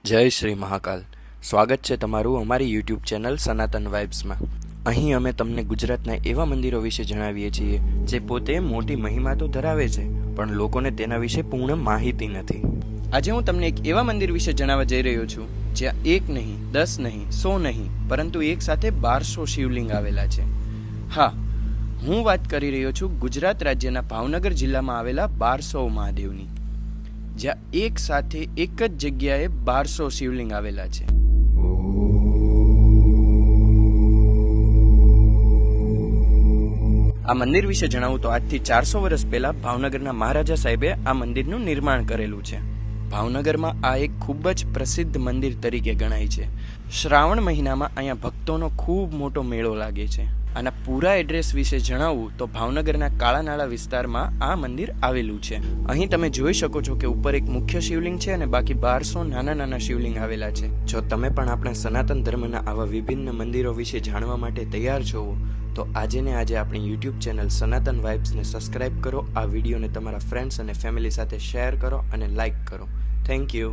જય શ્રી મહાકાલ. સ્વાગત છે તમારું અમારી યુટ્યુબ ચેનલ સનાતન વાઇબ્સમાં. અહીં અમે તમને ગુજરાતના એવા મંદિરો વિશે જણાવીએ છીએ જે પોતે મોટી મહિમા તો ધરાવે છે, પણ લોકોને તેના વિશે પૂર્ણ માહિતી નથી. આજે હું તમને એક એવા મંદિર વિશે જણાવવા જઈ રહ્યો છું જ્યાં 1 નહીં, 10 નહીં, 100 નહીં, પરંતુ એક સાથે 1200 શિવલિંગ આવેલા છે. હા, હું વાત કરી રહ્યો છું ગુજરાત રાજ્યના ભાવનગર જિલ્લામાં આવેલા 1200 મહાદેવની, જ્યાં એક સાથે એક જ જગ્યાએ 1200 શિવલિંગ આવેલા છે. આ મંદિર વિશે જણાવું તો આજથી 400 વર્ષ પહેલા ભાવનગરના મહારાજા સાહેબે આ મંદિરનું નિર્માણ કરેલું છે. ભાવનગરમાં આ એક ખૂબ જ પ્રસિદ્ધ મંદિર તરીકે ગણાય છે. શ્રાવણ મહિનામાં અહીંયા ભક્તોનો ખૂબ મોટો મેળો લાગે છે. આના પૂરા એડ્રેસ વિશે જણાવું તો ભાવનગરના કાળાનાળા વિસ્તારમાં આ મંદિર આવેલું છે. અહીં તમે જોઈ શકો છો કે ઉપર એક મુખ્ય શિવલિંગ છે અને બાકી 1200 નાના નાના શિવલિંગ આવેલા છે. જો તમે પણ આપણા સનાતન ધર્મના આવા વિભિન્ન મંદિરો વિશે જાણવા માટે તૈયાર છો તો આજે આપણી યુટ્યુબ ચેનલ સનાતન વાઇબ્સને સબસ્ક્રાઇબ કરો. આ વિડીયોને તમારા ફ્રેન્ડ્સ અને ફેમિલી સાથે શેર કરો અને લાઇક કરો. Thank you.